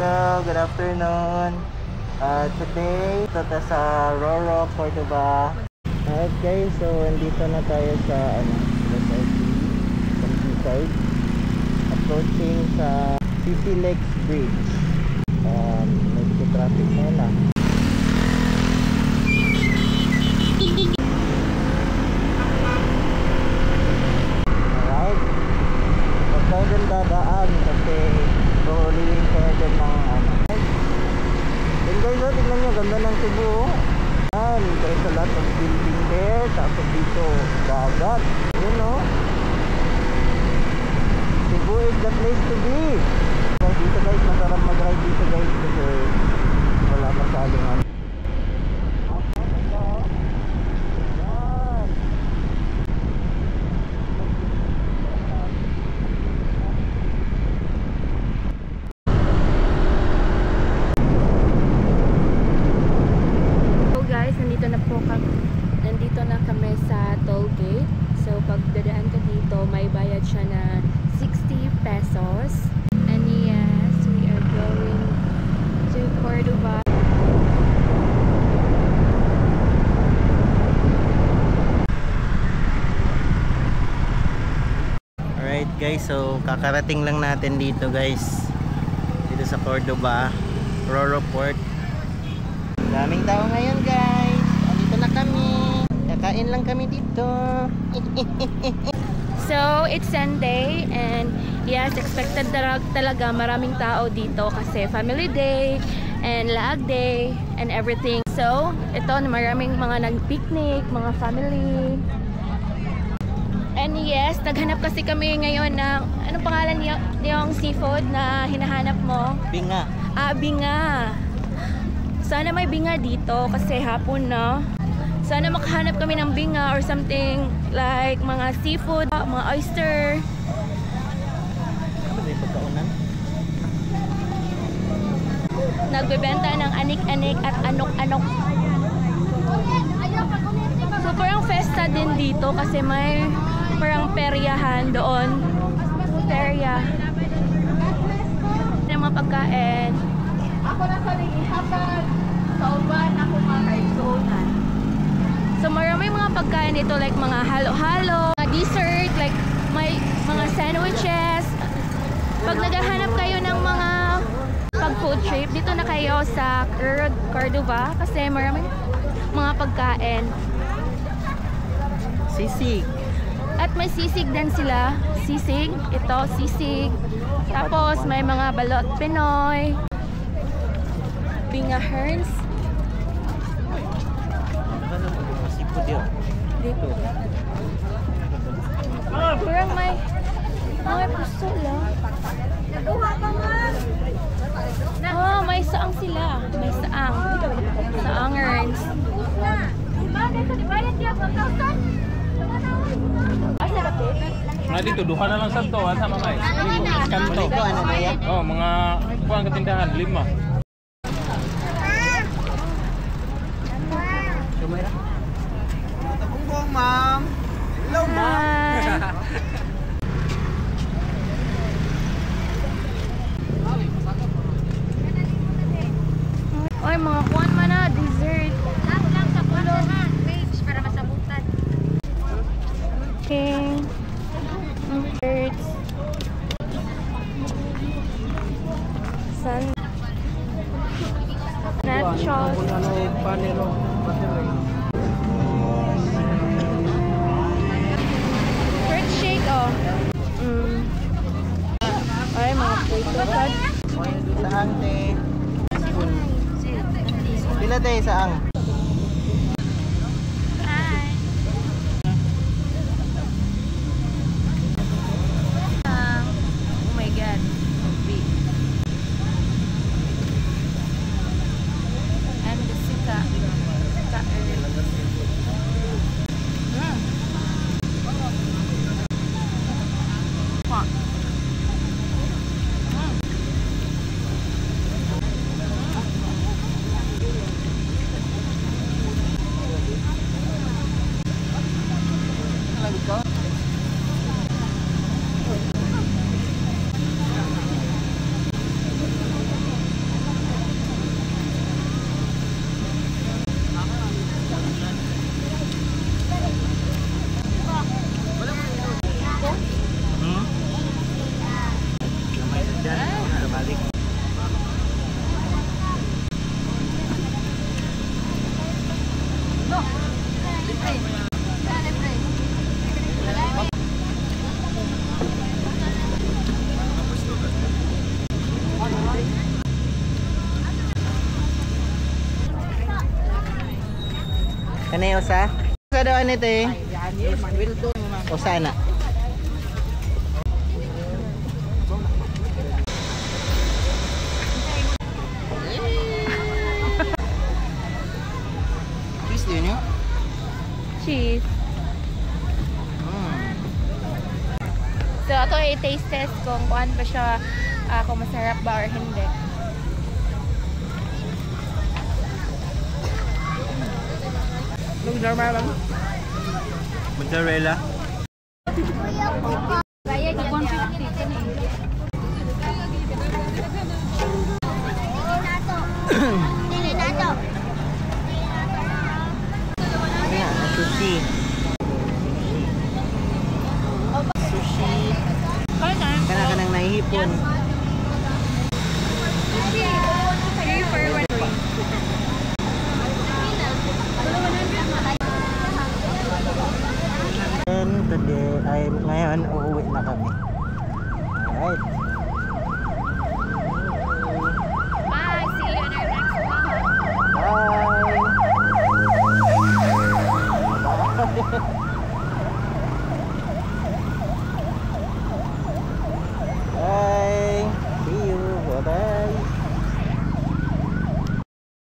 Hello, good afternoon. Today, ito sa Roro, Cordoba. Alright guys, so andito na tayo sa SRT Countryside, approaching sa CC Lakes Bridge. Medyo traffic muna. Alright, huwag tayo dun dadaan kasi huhulihin tayo dun ng Then guys, tignan nyo, ganda ng Cebu. There's a lot of building there. Tapos dito, dagat. You know, Cebu is the place to be. Dito guys, masarap mag-ride dito guys kasi wala masyadong nandito na kami sa toll gate. So pag dadaan ka dito, may bayad siya na 60 pesos. And yes, we are going to Cordoba. Alright guys, so kakarating lang natin dito guys, dito sa Cordoba, Roro Port. Daming tao ngayon guys. Andito na kami. Kakain lang kami dito. So, it's Sunday and yes, expected talaga maraming tao dito kasi family day and lag day and everything. So, ito maraming mga nag-picnic, mga family. And yes, naghanap kasi kami ngayon ng, anong pangalan yung seafood na hinahanap mo? Binga. Binga. Sana may binga dito kasi hapon na. Sana makahanap kami ng binga or something like mga seafood, mga oyster. Ano ba yung pagkaunan? Nagbebenta ng anik-anik at anok-anok. So parang festa din dito kasi may parang peryahan doon. Perya. Ng mga pagkain. Ako na sa ihapan sa uban ako mga kaisonan. So maraming mga pagkain dito like mga halo-halo, dessert, like may mga sandwiches. Pag naghahanap kayo ng mga pag-food trip, dito na kayo sa Cordoba kasi maraming mga pagkain. Sisig. At may sisig din sila. Sisig, ito sisig. Tapos may mga balot Pinoy. Binga Herns. Dito. Kurang may puso lang. May saang sila. May saang. Saangers. Asa ka, Pete? Nga dito, duha na lang santo. Asa mamay? Kanto. Ano ba yan? Oh, mga kuang katindahan, 5. Ma'am. Hello, ma'am. Oy, mga kuwan man na, dessert. Lang sa kulungan, page para masabutan. Okay. Desserts. Sun. Nachos. Ay, mga puto. Saang te? Pila te saang? Hi. Oh my God. And the sika. Sika Kanay usa? Sa doon ito eh. Usa na. Cheese din yun? Cheese. So, ito ay taste test kung kuan ba siya, kung masarap ba or hindi. Mozzarella.